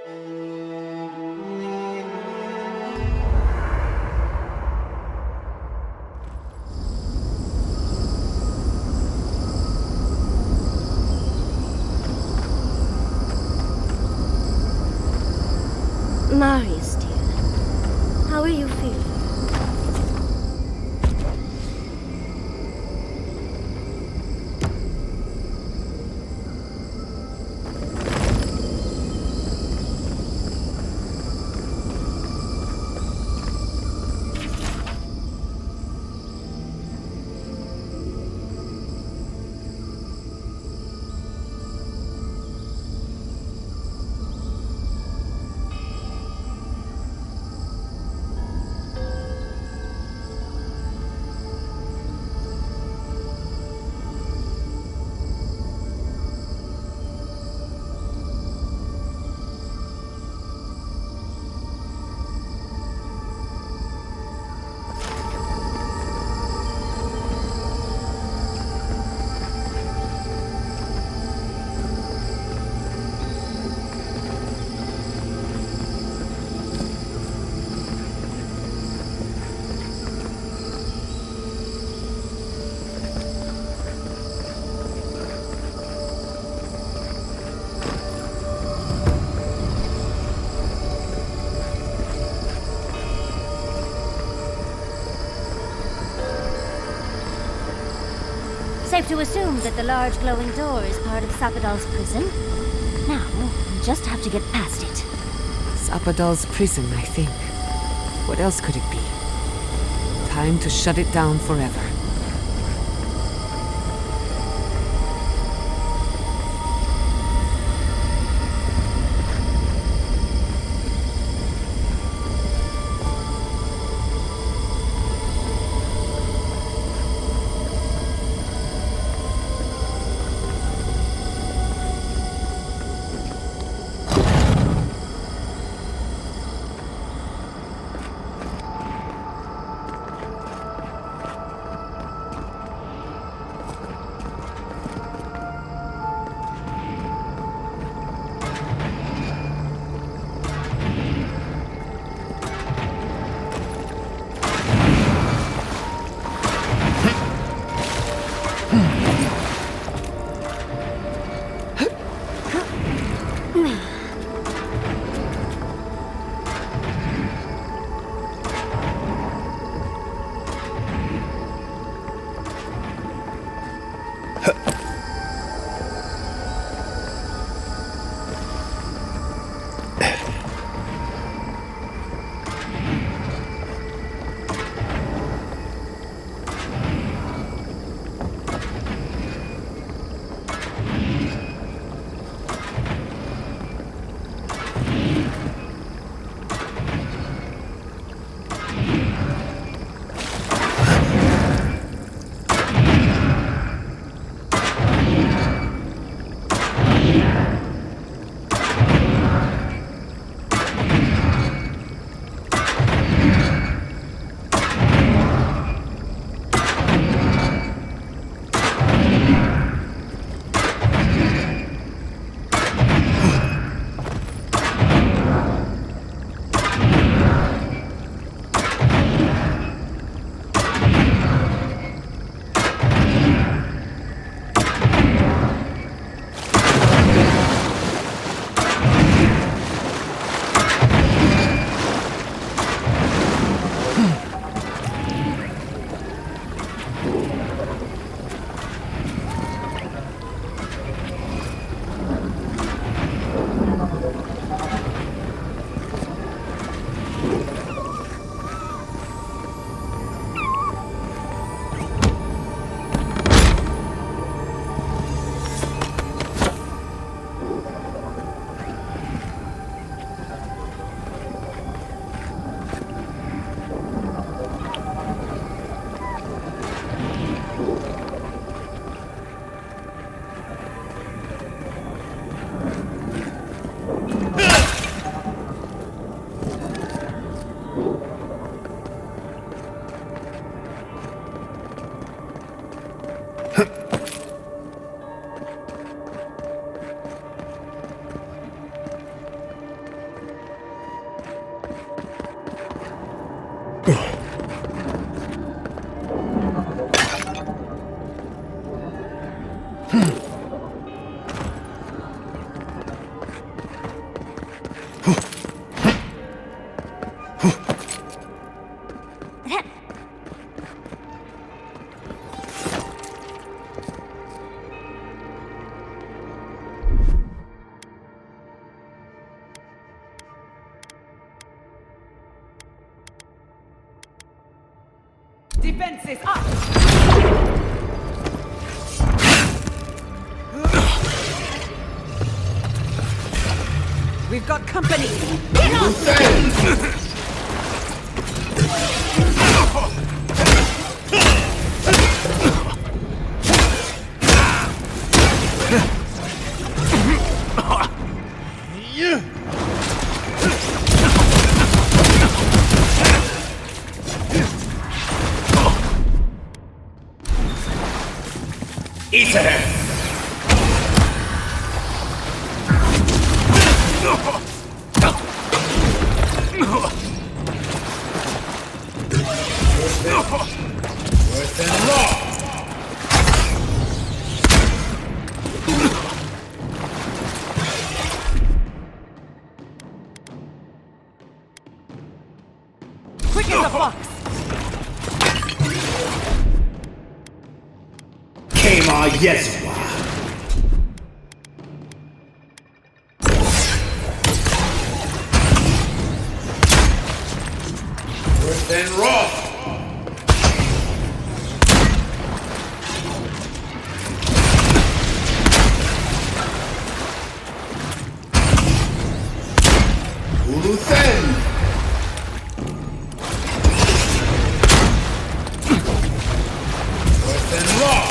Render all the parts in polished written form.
Marius, dear. How are you feeling? Safe to assume that the large glowing door is part of Sapadal's prison. Now, we just have to get past it. Sapadal's prison, I think. What else could it be? Time to shut it down forever. Defenses up! We've got company! Eat him! Worse than raw! Quick as a fox! Kema Yezwa! Worse than raw! Uluthen! Worse than raw!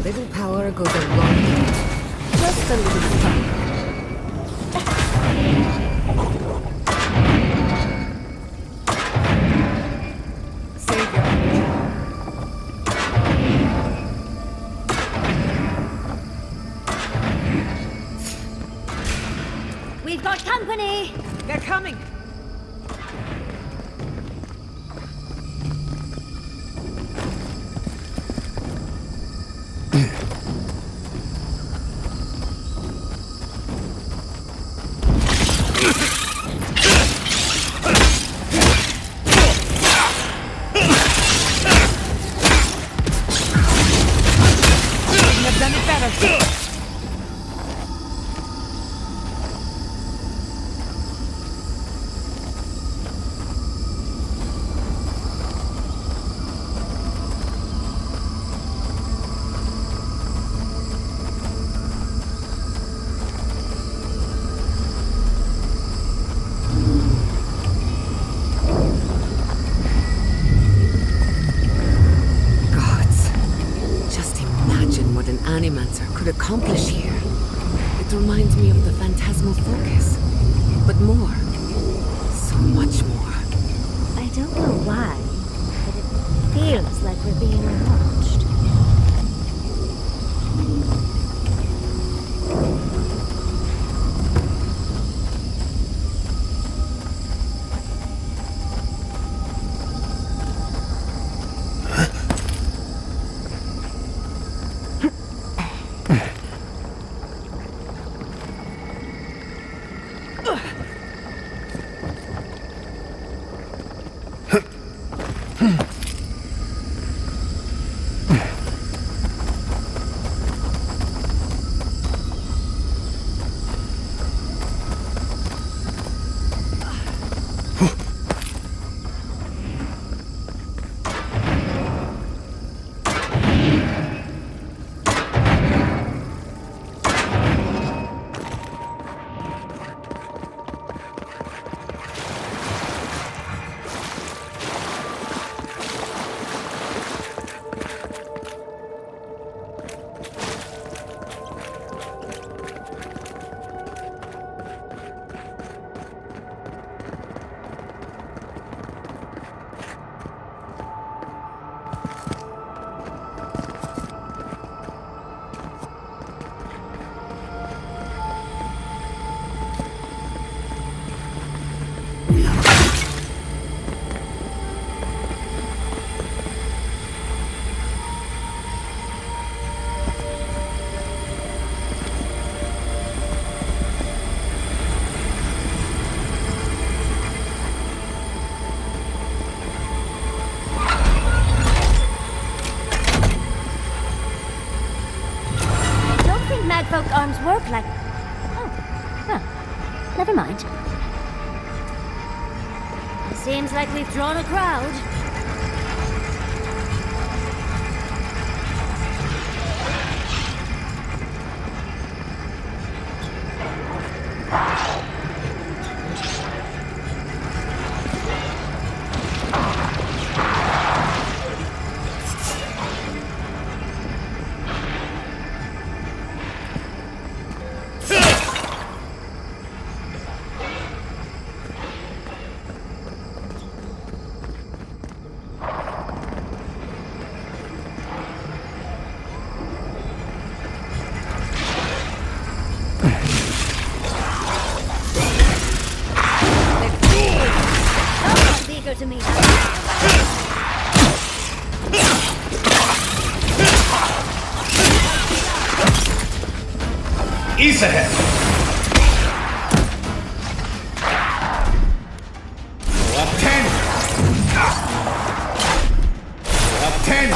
little power goes a long way. Just a little fun. We've got company! They're coming! I've done it better. Animancer could accomplish here. It reminds me of the phantasmal focus. But more. So much more. I don't know why, but it feels like we're being watched. Folk arms work like... Oh, well, never mind. Seems like we've drawn a crowd. To me. East ahead. Up 10. Up 10.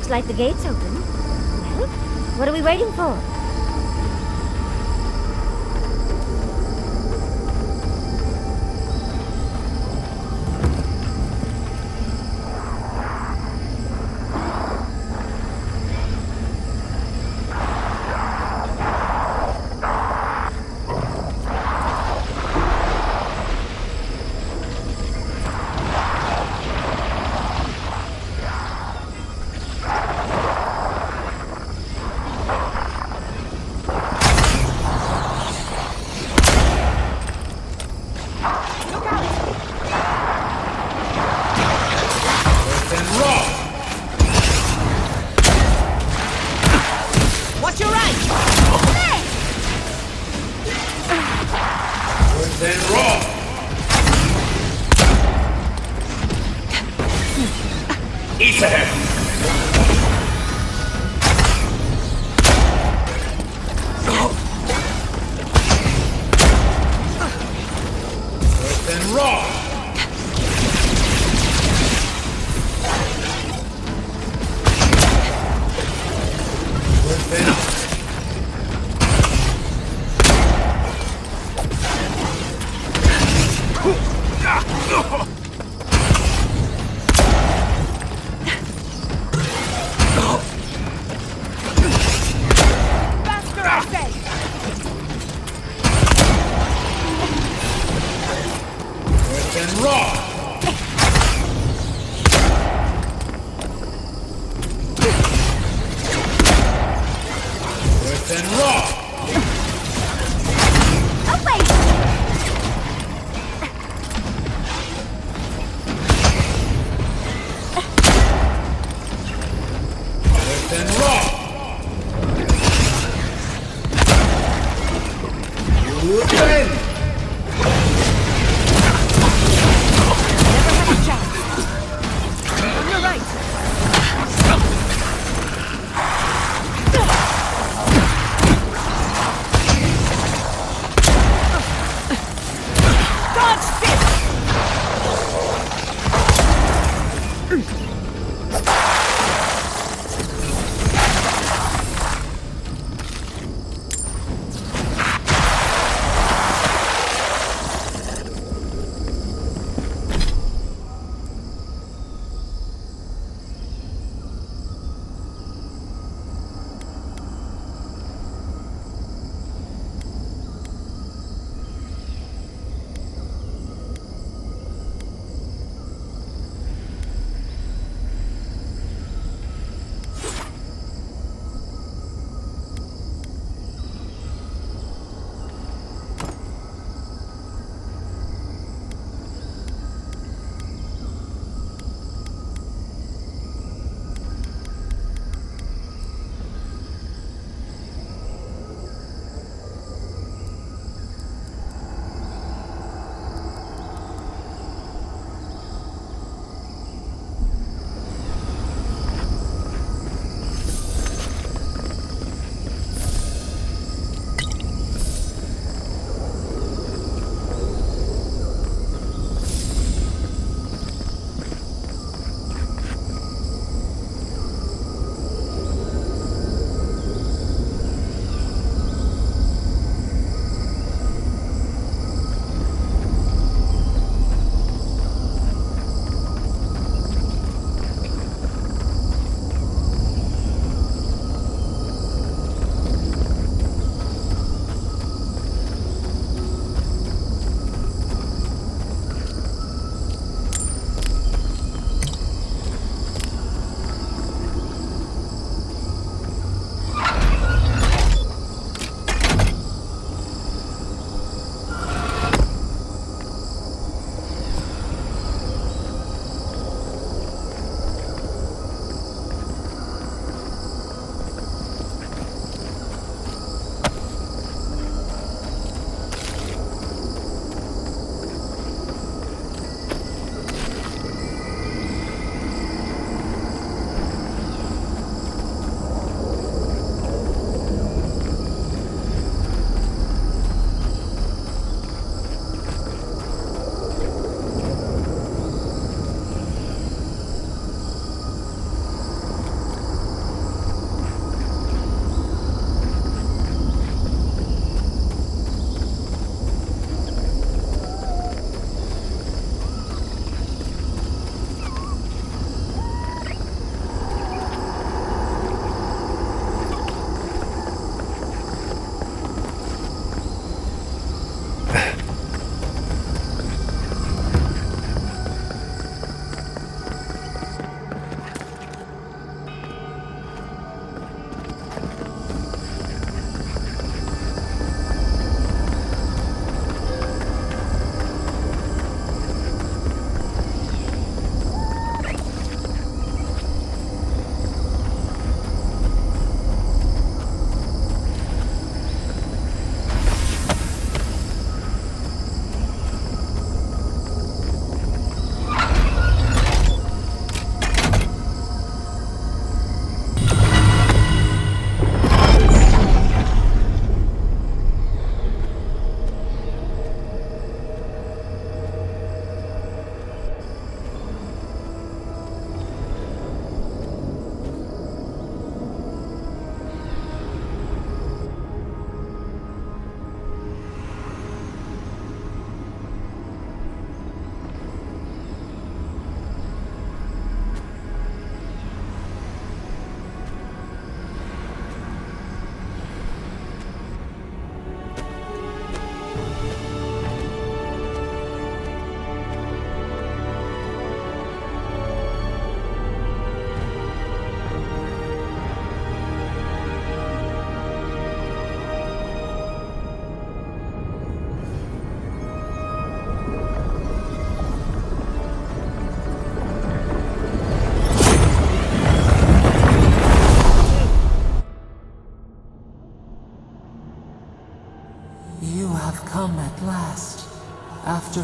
Looks like the gate's open. Well, what are we waiting for? East ahead! Earth and raw! Earth and out!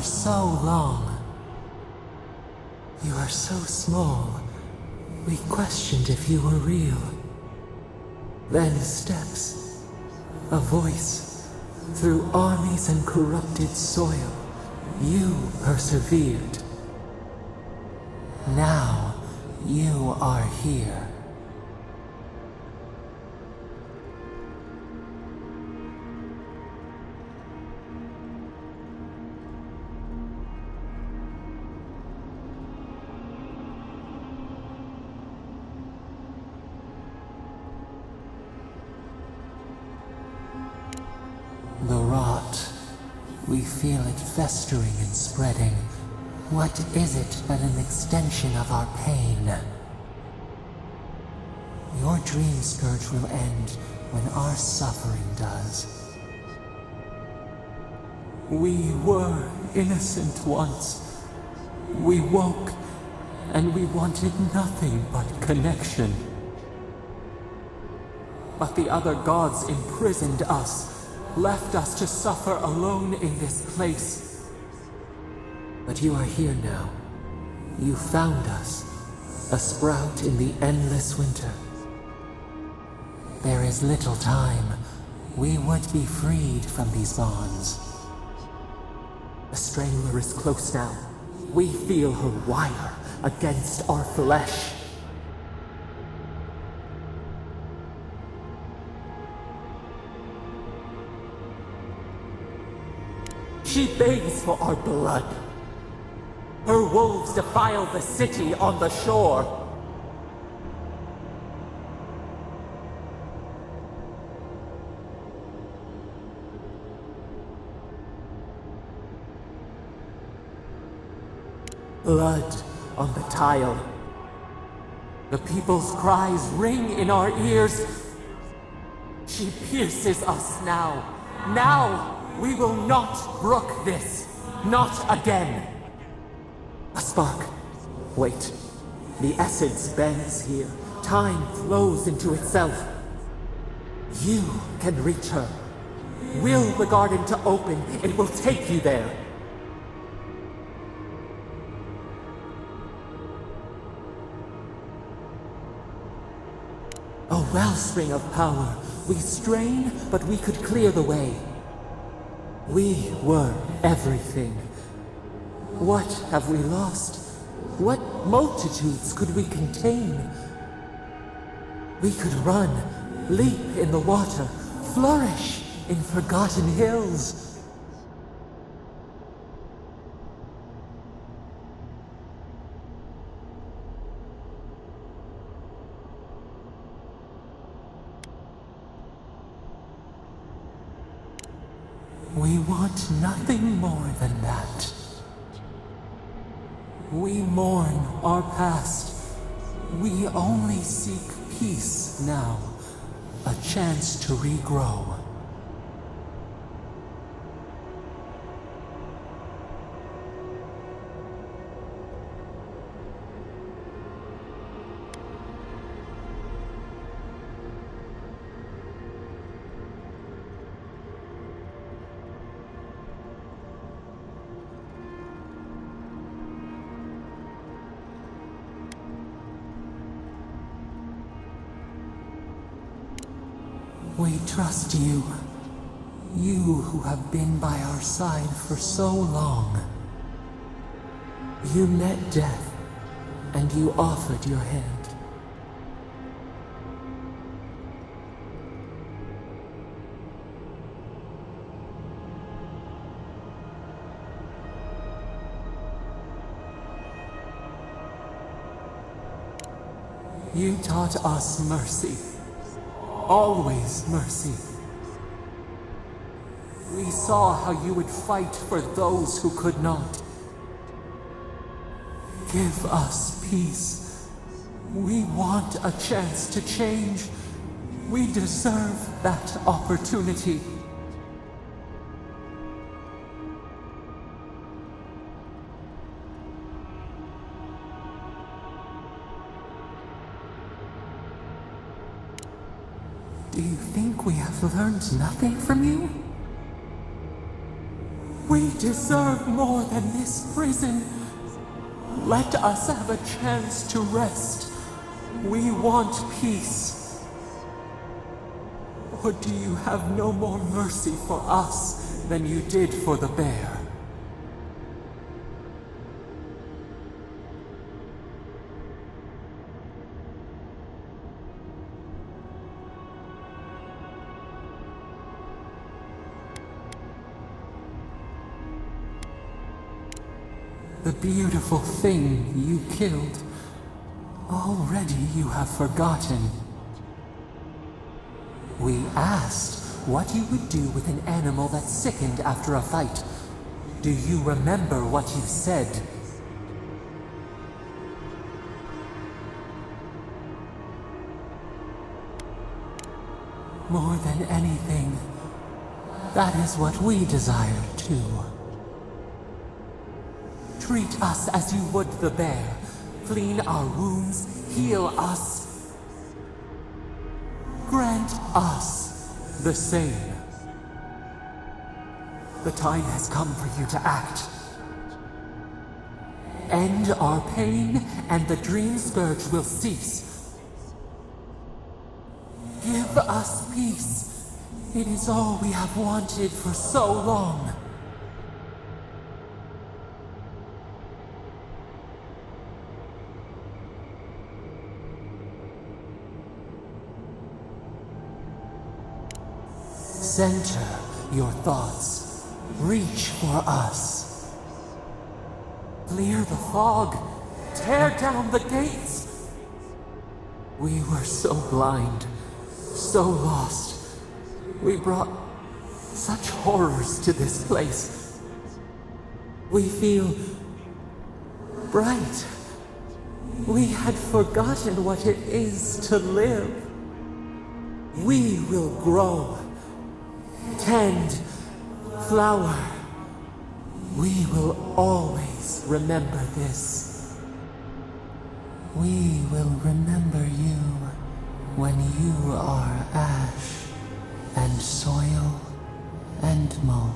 so long. You are so small. We questioned if you were real. Then steps, a voice, through armies and corrupted soil. You persevered. Now, you are here. The rot. We feel it festering and spreading. What is it but an extension of our pain? Your Dreamscourge will end when our suffering does. We were innocent once. We woke, and we wanted nothing but connection. But the other gods imprisoned us, left us to suffer alone in this place. But you are here now. You found us, a sprout in the endless winter. There is little time. We would be freed from these bonds. The strangler is close now. We feel her wire against our flesh. She begs for our blood. Her wolves defile the city on the shore. Blood on the tile. The people's cries ring in our ears. She pierces us now. Now! We will not brook this. Not again. A spark. Wait. The essence bends here. Time flows into itself. You can reach her. Will the garden to open. It will take you there. A wellspring of power. We strain, but we could clear the way. We were everything. What have we lost? What multitudes could we contain? We could run, leap in the water, flourish in forgotten hills. We want nothing more than that. We mourn our past. We only seek peace now, a chance to regrow. We trust you. You who have been by our side for so long. You met death, and you offered your hand. You taught us mercy. Always mercy. We saw how you would fight for those who could not. Give us peace. We want a chance to change. We deserve that opportunity. Do you think we have learned nothing from you? We deserve more than this prison. Let us have a chance to rest. We want peace. Or do you have no more mercy for us than you did for the bear? The beautiful thing you killed, already you have forgotten. We asked what you would do with an animal that sickened after a fight. Do you remember what you said? More than anything, that is what we desire too. Treat us as you would the bear. Clean our wounds, heal us. Grant us the same. The time has come for you to act. End our pain, and the Dreamscourge will cease. Give us peace. It is all we have wanted for so long. Center your thoughts. Reach for us. Clear the fog. Tear down the gates. We were so blind, so lost. We brought such horrors to this place. We feel bright. We had forgotten what it is to live. We will grow. Tend, flower. We will always remember this. We will remember you when you are ash and soil and mulch.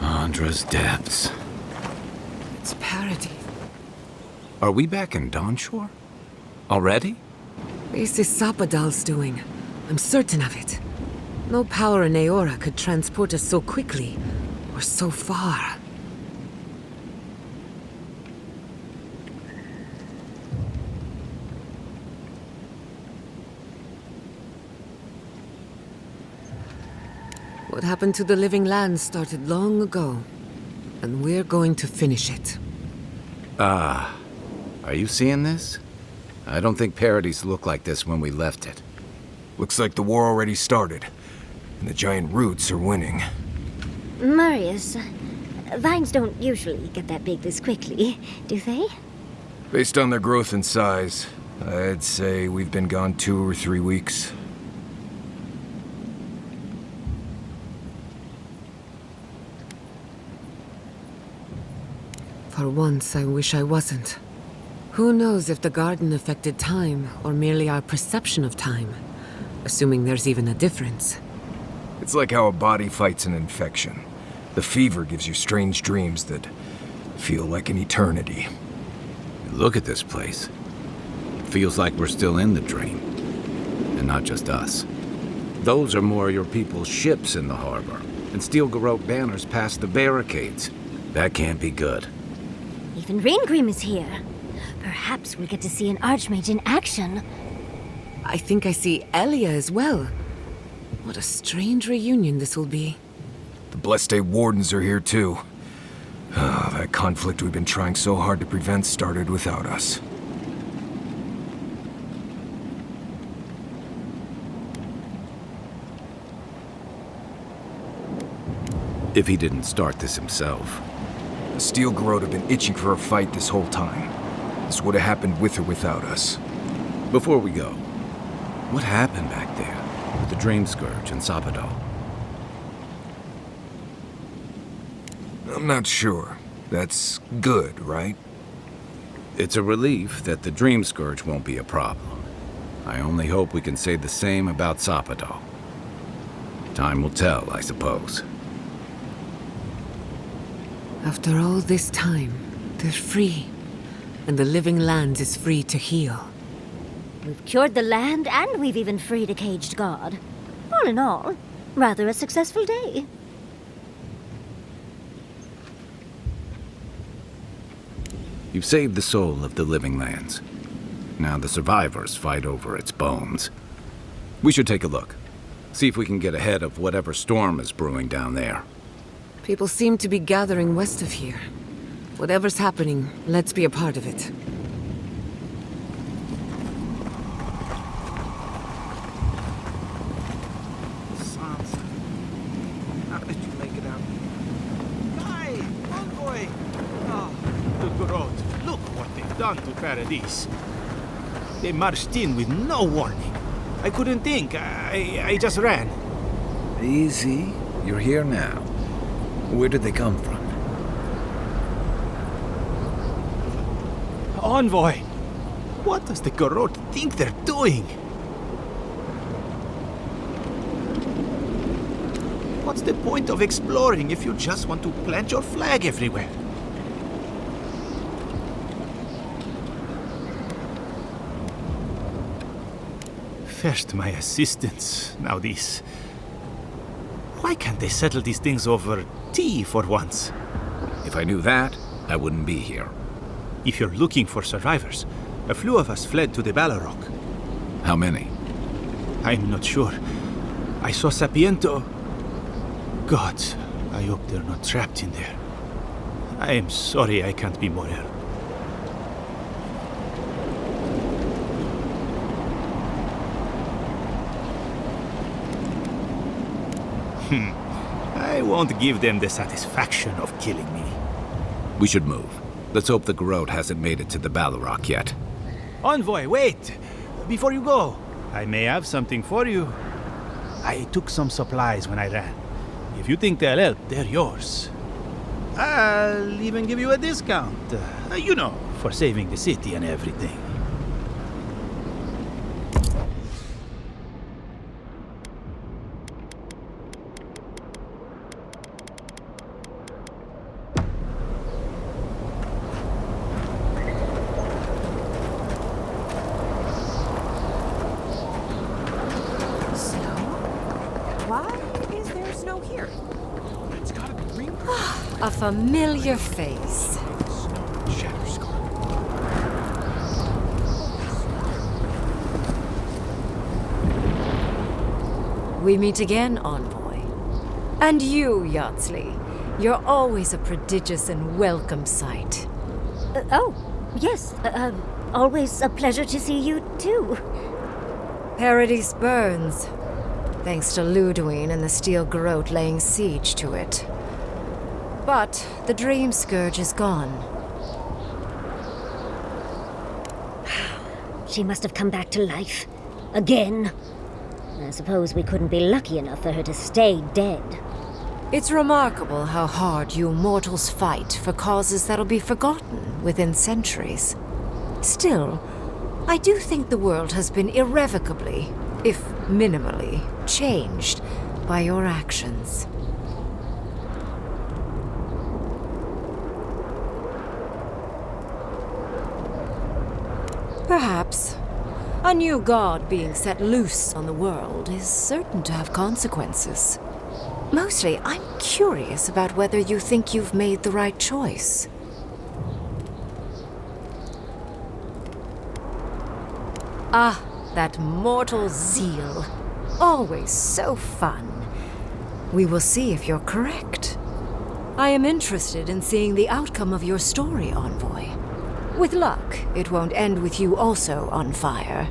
Andra's depths. It's parody. Are we back in Dawnshore? Already? This is Sapadal's doing. I'm certain of it. No power in Aora could transport us so quickly, or so far. What happened to the living land started long ago, and we're going to finish it. Are you seeing this? I don't think Paradise looked like this when we left it. Looks like the war already started, and the giant roots are winning. Marius, vines don't usually get that big this quickly, do they? Based on their growth and size, I'd say we've been gone 2 or 3 weeks. For once, I wish I wasn't. Who knows if the garden affected time, or merely our perception of time? Assuming there's even a difference. It's like how a body fights an infection. The fever gives you strange dreams that feel like an eternity. Look at this place. It feels like we're still in the dream. And not just us. Those are more your people's ships in the harbor, and steel garrote banners past the barricades. That can't be good. Even Raingrim is here. Perhaps we'll get to see an Archmage in action. I think I see Elia as well. What a strange reunion this will be. The Blessed Day Wardens are here too. That conflict we've been trying so hard to prevent started without us. If he didn't start this himself. The Steel Garrote have been itching for a fight this whole time. This would have happened with or without us. Before we go, what happened back there with the Dreamscourge and Sapadal? I'm not sure. That's good, right? It's a relief that the Dreamscourge won't be a problem. I only hope we can say the same about Sapadal. Time will tell, I suppose. After all this time, they're free. And the living land is free to heal. We've cured the land, and we've even freed a caged god. All in all, rather a successful day. You've saved the soul of the living lands. Now the survivors fight over its bones. We should take a look. See if we can get ahead of whatever storm is brewing down there. People seem to be gathering west of here. Whatever's happening, let's be a part of it. Sansa, how did you make it out? Guy, Envoy! Oh, the Garrote. Look what they've done to Paradise. They marched in with no warning. I couldn't think. I just ran. Easy. You're here now. Where did they come from? Envoy! What does the Garrote think they're doing? What's the point of exploring if you just want to plant your flag everywhere? First my assistants, now this. Why can't they settle these things over tea for once? If I knew that, I wouldn't be here. If you're looking for survivors, a few of us fled to the Balrog. How many? I'm not sure. I saw Sapiento. God, I hope they're not trapped in there. I am sorry I can't be more help. I won't give them the satisfaction of killing me. We should move. Let's hope the Garrote hasn't made it to the Balrog yet. Envoy, wait! Before you go, I may have something for you. I took some supplies when I ran. If you think they'll help, they're yours. I'll even give you a discount. You know, for saving the city and everything. A familiar face. We meet again, Envoy. And you, Yardsley. You're always a prodigious and welcome sight. Oh, yes. Always a pleasure to see you, too. Paradise burns, thanks to Ludwine and the Steel Garrote laying siege to it. But the Dreamscourge is gone. She must have come back to life. Again. I suppose we couldn't be lucky enough for her to stay dead. It's remarkable how hard you mortals fight for causes that'll be forgotten within centuries. Still, I do think the world has been irrevocably, if minimally, changed by your actions. Perhaps. A new god being set loose on the world is certain to have consequences. Mostly, I'm curious about whether you think you've made the right choice. Ah, that mortal zeal. Always so fun. We will see if you're correct. I am interested in seeing the outcome of your story, Envoy. With luck, it won't end with you also on fire.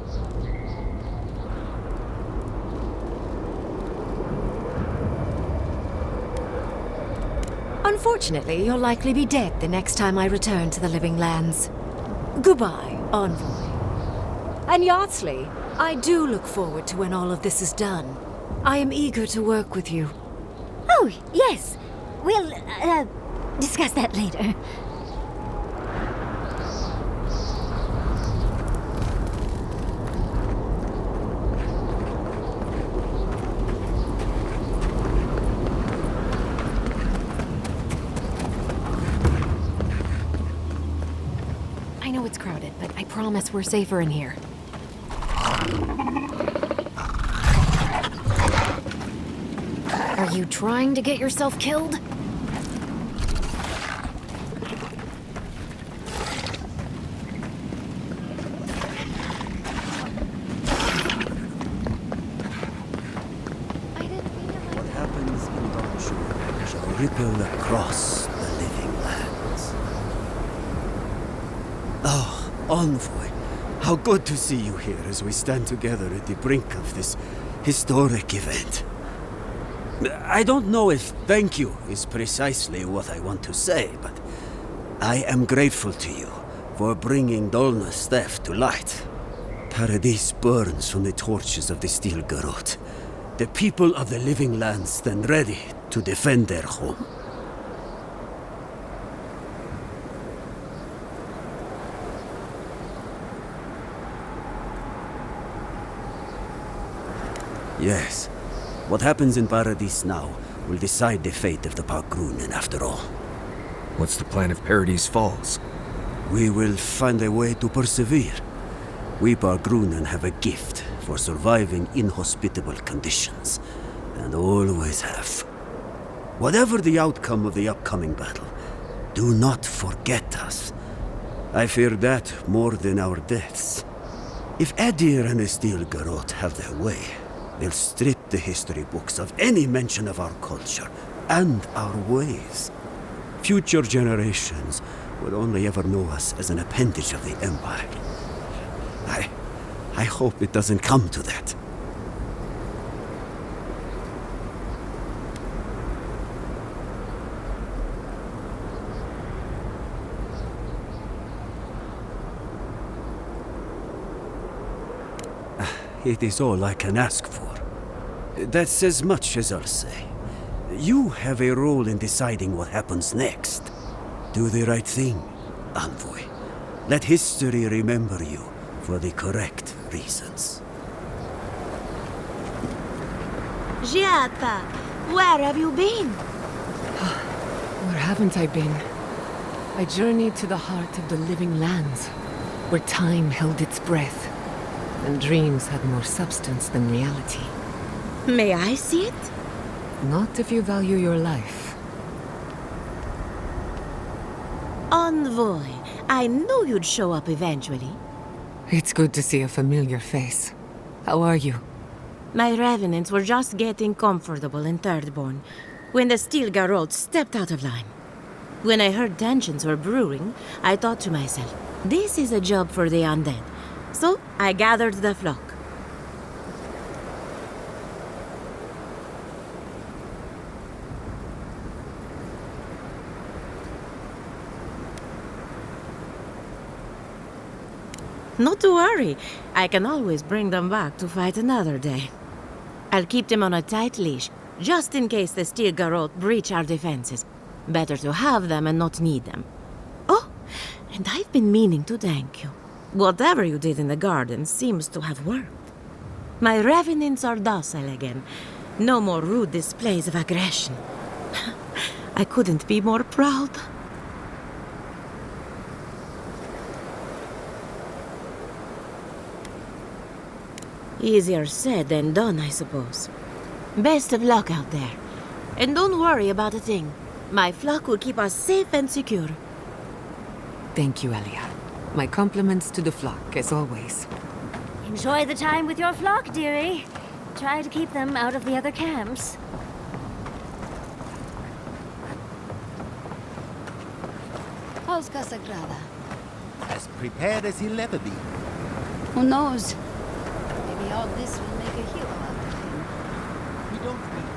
Unfortunately, you'll likely be dead the next time I return to the Living Lands. Goodbye, Envoy. And Yardsley, I do look forward to when all of this is done. I am eager to work with you. Oh, yes. We'll, discuss that later. I know it's crowded, but I promise we're safer in here. Are you trying to get yourself killed? What happens in Donju shall ripple across the living lands. Oh, Envoy, how good to see you here as we stand together at the brink of this historic event. I don't know if thank you is precisely what I want to say, but I am grateful to you for bringing Dolna's theft to light. Paradise burns from the torches of the Steel Garrote. The people of the Living Lands stand ready to defend their home. Yes. What happens in Paradise now will decide the fate of the Parkrunen after all. What's the plan if Paradise falls? We will find a way to persevere. We Parkrunen have a gift for surviving inhospitable conditions, and always have. Whatever the outcome of the upcoming battle, do not forget us. I fear that more than our deaths. If Edir and the Steel Garrote have their way, they'll strip the history books of any mention of our culture and our ways. Future generations will only ever know us as an appendage of the Empire. I hope it doesn't come to that. It is all I can ask for. That's as much as I'll say. You have a role in deciding what happens next. Do the right thing, Envoy. Let history remember you for the correct reasons. Giata, where have you been? Where haven't I been? I journeyed to the heart of the Living Lands, where time held its breath, and dreams had more substance than reality. May I see it? Not if you value your life. Envoy, I knew you'd show up eventually. It's good to see a familiar face. How are you? My revenants were just getting comfortable in Thirdborn. when the steel garrote stepped out of line. When I heard tensions were brewing, I thought to myself, this is a job for the undead. So I gathered the flock. Not to worry. I can always bring them back to fight another day. I'll keep them on a tight leash, just in case the steel garrote breach our defenses. Better to have them and not need them. Oh, and I've been meaning to thank you. Whatever you did in the garden seems to have worked. My revenants are docile again. No more rude displays of aggression. I couldn't be more proud. Easier said than done, I suppose. Best of luck out there. And don't worry about a thing. My flock will keep us safe and secure. Thank you, Elia. My compliments to the flock, as always. Enjoy the time with your flock, dearie. Try to keep them out of the other camps. How's Casagrada? As prepared as he'll ever be. Who knows? Maybe all this will make a hero out of him. We don't need.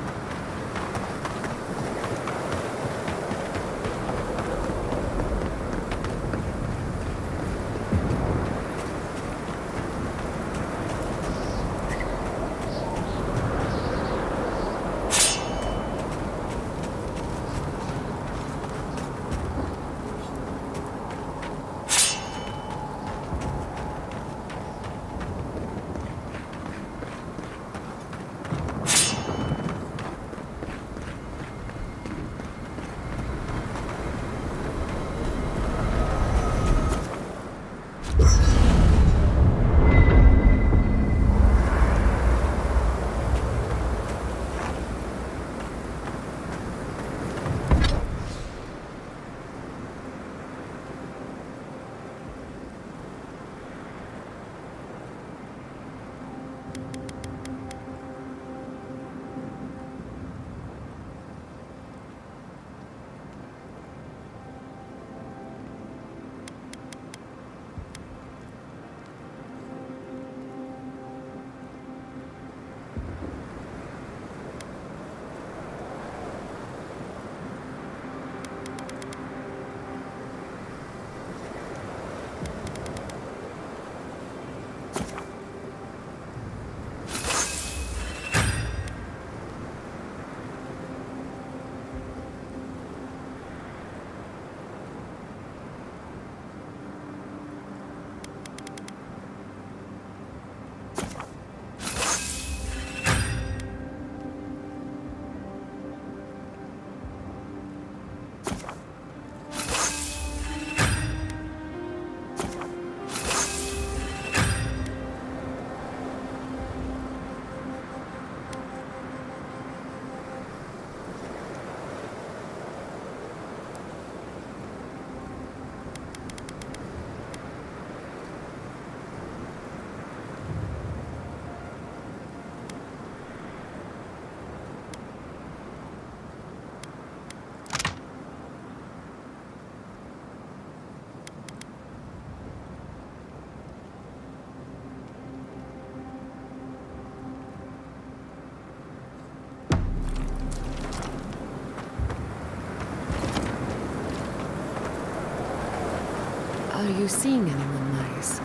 Are you seeing anyone nice?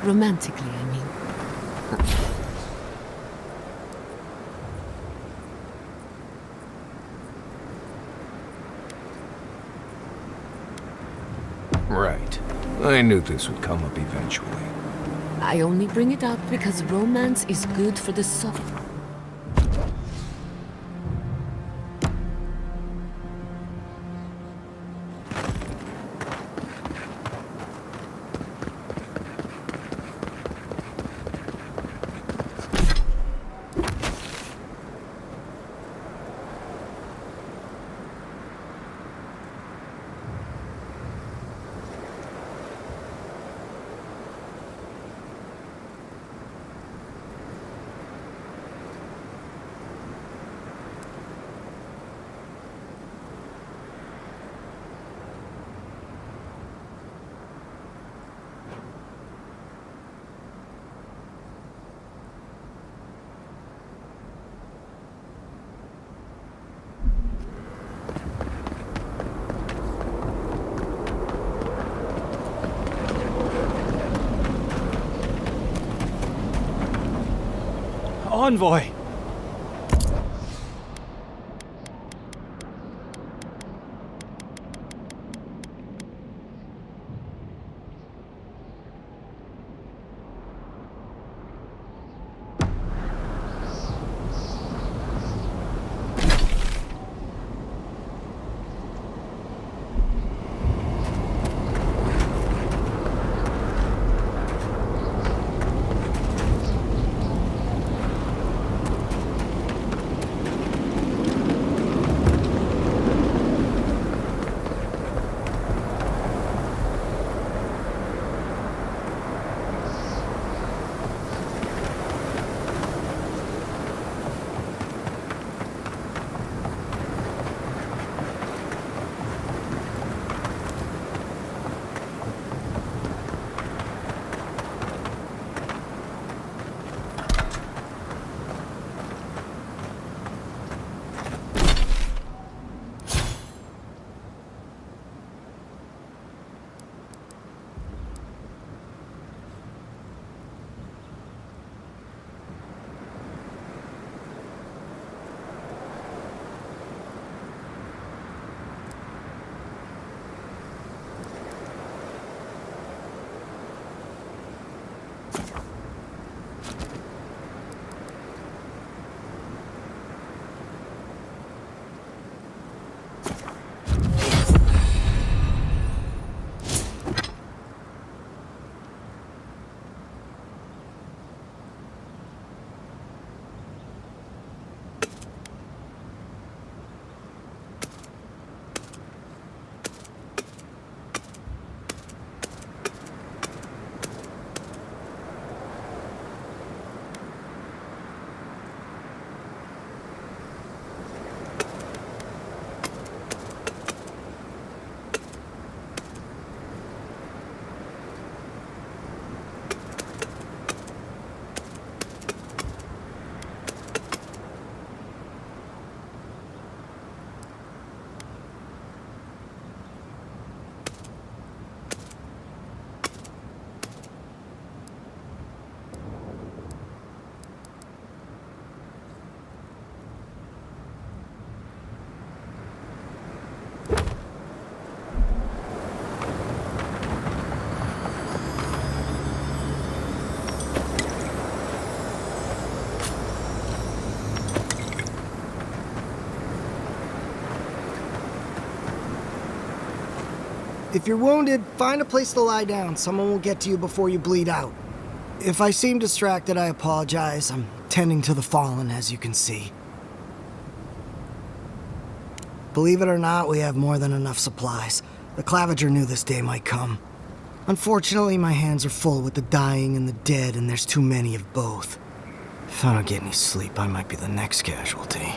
Romantically, I mean. Right. I knew this would come up eventually. I only bring it up because romance is good for the soul. convoy! If you're wounded, find a place to lie down. Someone will get to you before you bleed out. If I seem distracted, I apologize. I'm tending to the fallen, as you can see. Believe it or not, we have more than enough supplies. The Clavager knew this day might come. Unfortunately, my hands are full with the dying and the dead, and there's too many of both. If I don't get any sleep, I might be the next casualty.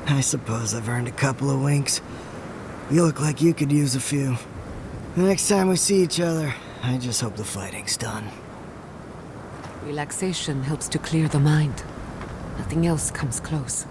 I suppose I've earned a couple of winks. You look like you could use a few. The next time we see each other, I just hope the fighting's done. Relaxation helps to clear the mind. Nothing else comes close.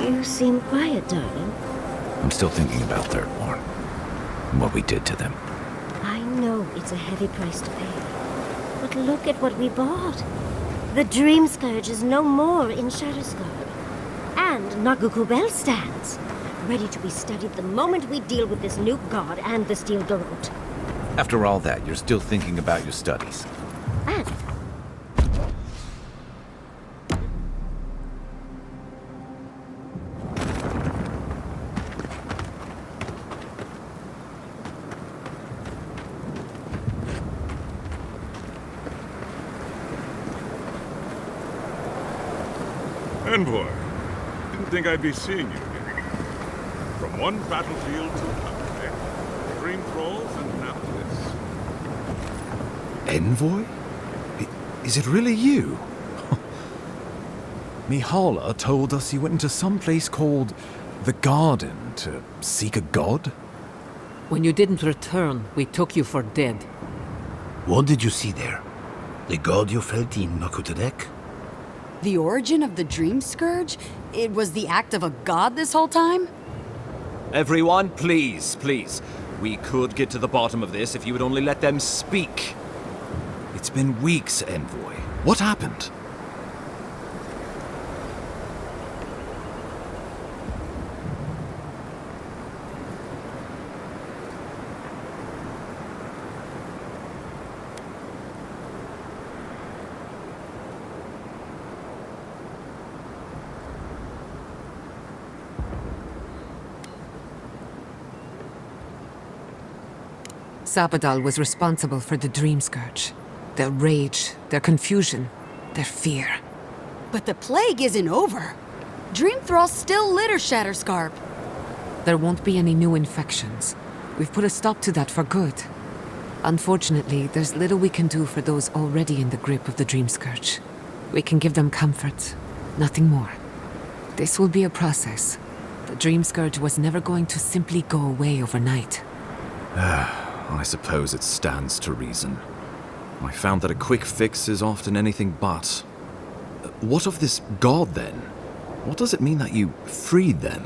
You seem quiet, darling. I'm still thinking about Thirdborn and what we did to them. I know it's a heavy price to pay. But look at what we bought. The Dreamscourge is no more in Shattersguard. And Naguku Bell stands, ready to be studied the moment we deal with this new god and the Steel Garrote. After all that, you're still thinking about your studies. And Envoy, didn't think I'd be seeing you again. From one battlefield to another, eh? Dream Trolls and now this. Envoy? Is it really you? Mihala told us you went into some place called the Garden to seek a god? When you didn't return, we took you for dead. What did you see there? The god you felt in Nakutadek? The origin of the Dreamscourge? It was the act of a god this whole time? Everyone, please, please. We could get to the bottom of this if you would only let them speak. It's been weeks, Envoy. What happened? Sapadal was responsible for the Dreamscourge. Their rage, their confusion, their fear. But the plague isn't over. Dream Thralls still litter Shatterscarp. There won't be any new infections. We've put a stop to that for good. Unfortunately, there's little we can do for those already in the grip of the Dreamscourge. We can give them comfort, nothing more. This will be a process. The Dreamscourge was never going to simply go away overnight. I suppose it stands to reason. I found that a quick fix is often anything but. What of this god, then? What does it mean that you freed them?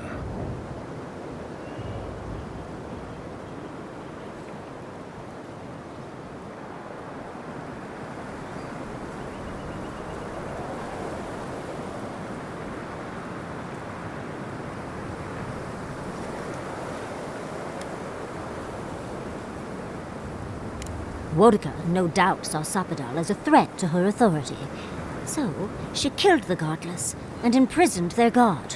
Wodka no doubt saw Sapadal as a threat to her authority. So, she killed the godless and imprisoned their god.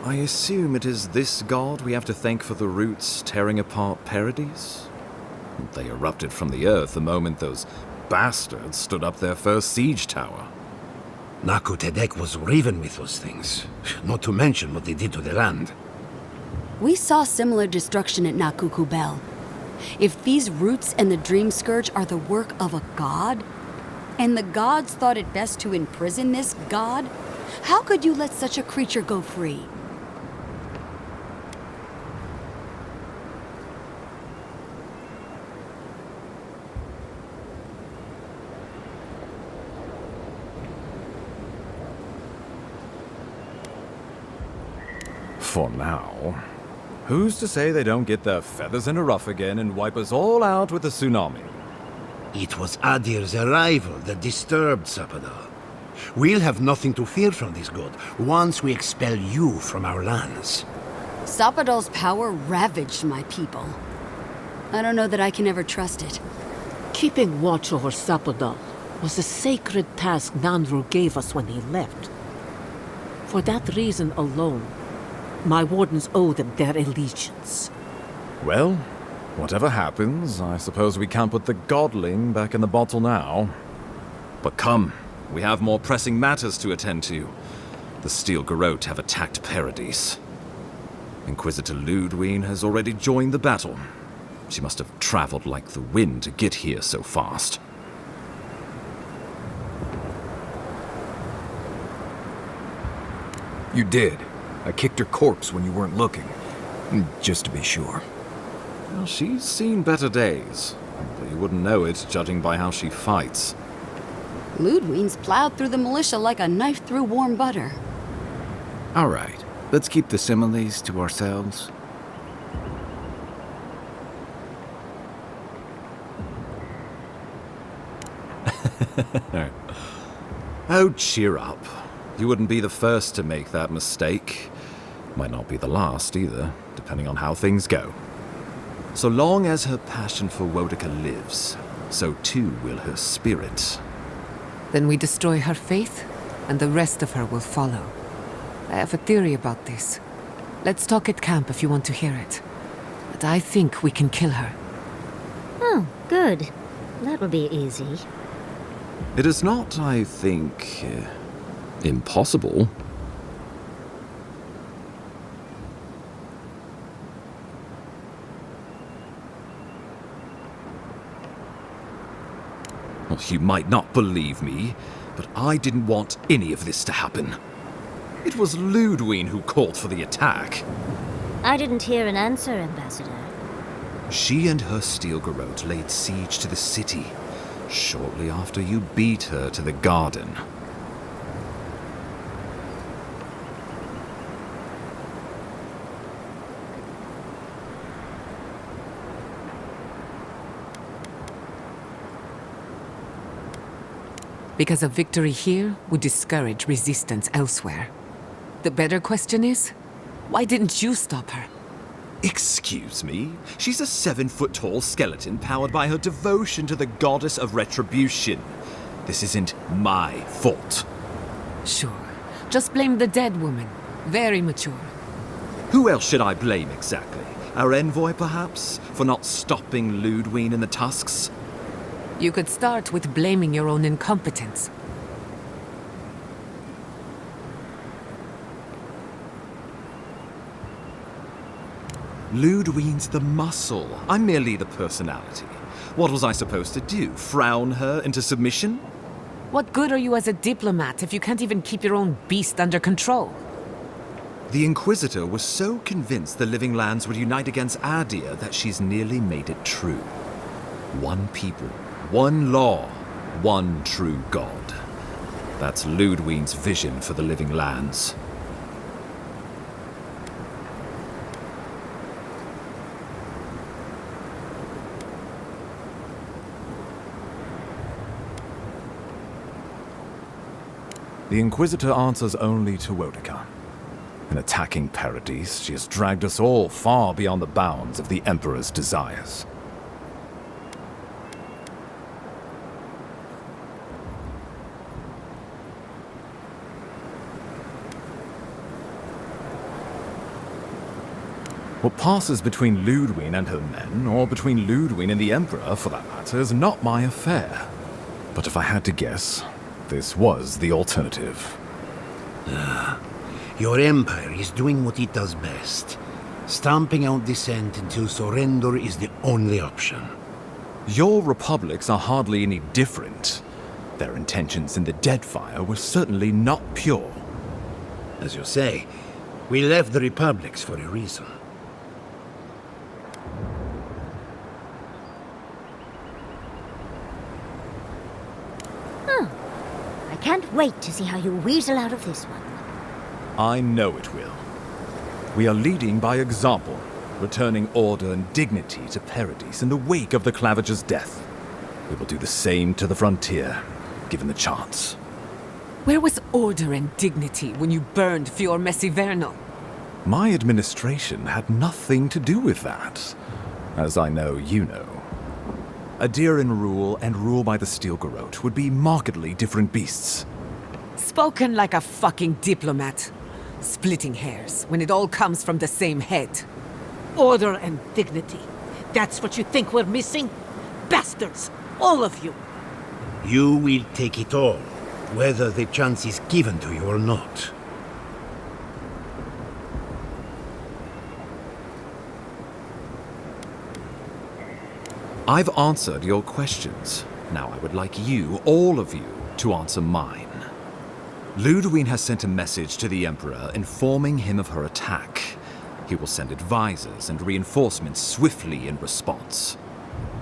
I assume it is this god we have to thank for the roots tearing apart Paradise? They erupted from the earth the moment those bastards stood up their first siege tower. Nakutadek was riven with those things, not to mention what they did to the land. We saw similar destruction at Nakuku Bell. If these roots and the Dreamscourge are the work of a god, and the gods thought it best to imprison this god, how could you let such a creature go free? For now. Who's to say they don't get their feathers in a ruff again and wipe us all out with a tsunami? It was Adir's arrival that disturbed Sapadal. We'll have nothing to fear from this god once we expel you from our lands. Sapadal's power ravaged my people. I don't know that I can ever trust it. Keeping watch over Sapadal was a sacred task Nandru gave us when he left. For that reason alone, my wardens owe them their allegiance. Well, whatever happens, I suppose we can't put the godling back in the bottle now. But come, we have more pressing matters to attend to. The Steel Garrote have attacked Paradise. Inquisitor Ludwine has already joined the battle. She must have traveled like the wind to get here so fast. You did. I kicked her corpse when you weren't looking. Just to be sure. Well, she's seen better days. But you wouldn't know it, judging by how she fights. Ludwine's plowed through the militia like a knife through warm butter. All right. Let's keep the similes to ourselves. Oh, cheer up. You wouldn't be the first to make that mistake. Might not be the last either, depending on how things go. So long as her passion for Wodica lives, so too will her spirit. Then we destroy her faith, and the rest of her will follow. I have a theory about this. Let's talk at camp if you want to hear it. But I think we can kill her. Oh, good. That will be easy. It is not, I think, impossible. Well, you might not believe me, but I didn't want any of this to happen. It was Ludwine who called for the attack. I didn't hear an answer, Ambassador. She and her steel garrote laid siege to the city shortly after you beat her to the garden. Because a victory here would discourage resistance elsewhere. The better question is, why didn't you stop her? Excuse me? She's a 7-foot-tall skeleton powered by her devotion to the goddess of retribution. This isn't my fault. Sure. Just blame the dead woman. Very mature. Who else should I blame exactly? Our envoy, perhaps? For not stopping Ludwine and the Tusks? You could start with blaming your own incompetence. Ludwine's the muscle. I'm merely the personality. What was I supposed to do? Frown her into submission? What good are you as a diplomat if you can't even keep your own beast under control? The Inquisitor was so convinced the Living Lands would unite against Adia that she's nearly made it true. One people, one law, one true God. That's Ludwine's vision for the Living Lands. The Inquisitor answers only to Wodica. In attacking Paradise, she has dragged us all far beyond the bounds of the Emperor's desires. What passes between Ludwine and her men, or between Ludwine and the Emperor, for that matter, is not my affair. But if I had to guess, this was the alternative. Your empire is doing what it does best. Stamping out dissent until surrender is the only option. Your republics are hardly any different. Their intentions in the Deadfire were certainly not pure. As you say, we left the republics for a reason. I can't wait to see how you weasel out of this one. I know it will. We are leading by example, returning order and dignity to Paradise in the wake of the Clavager's death. We will do the same to the frontier, given the chance. Where was order and dignity when you burned Fior Messivernal? My administration had nothing to do with that, as I know you know. Adiran rule and rule by the Steel Garrote would be markedly different beasts. Spoken like a fucking diplomat. Splitting hairs when it all comes from the same head. Order and dignity. That's what you think we're missing? Bastards! All of you! You will take it all, whether the chance is given to you or not. I've answered your questions. Now I would like you, all of you, to answer mine. Ludwine has sent a message to the Emperor informing him of her attack. He will send advisors and reinforcements swiftly in response.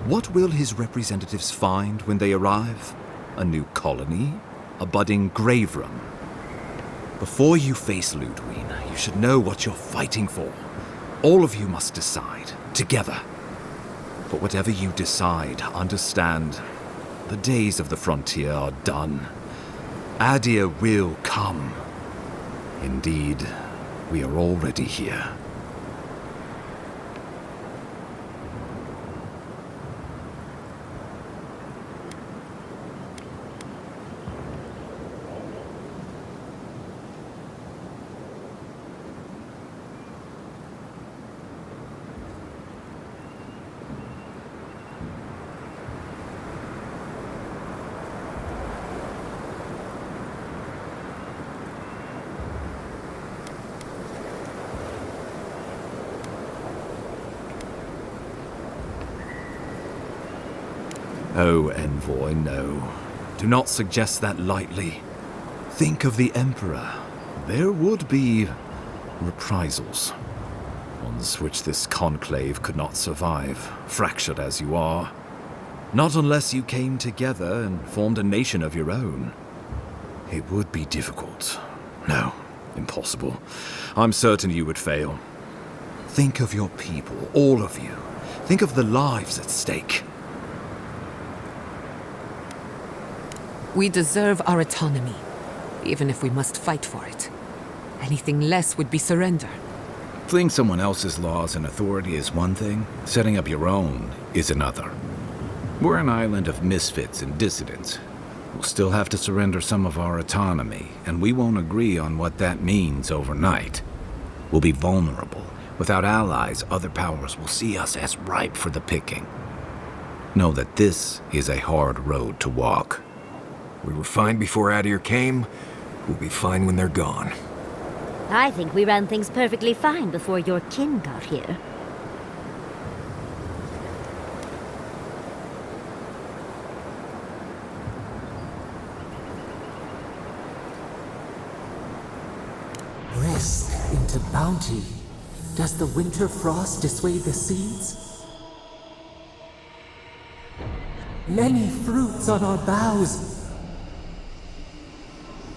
What will his representatives find when they arrive? A new colony? A budding grave room? Before you face Ludwig, you should know what you're fighting for. All of you must decide, together. But whatever you decide, understand, the days of the frontier are done. Adir will come. Indeed, we are already here. Oh, Envoy, no. Do not suggest that lightly. Think of the Emperor. There would be reprisals. Ones which this conclave could not survive, fractured as you are. Not unless you came together and formed a nation of your own. It would be difficult. No, impossible. I'm certain you would fail. Think of your people, all of you. Think of the lives at stake. We deserve our autonomy, even if we must fight for it. Anything less would be surrender. Fleeing someone else's laws and authority is one thing, setting up your own is another. We're an island of misfits and dissidents. We'll still have to surrender some of our autonomy, and we won't agree on what that means overnight. We'll be vulnerable. Without allies, other powers will see us as ripe for the picking. Know that this is a hard road to walk. We were fine before Adir came. We'll be fine when they're gone. I think we ran things perfectly fine before your kin got here. Rest into bounty. Does the winter frost dissuade the seeds? Many fruits on our boughs.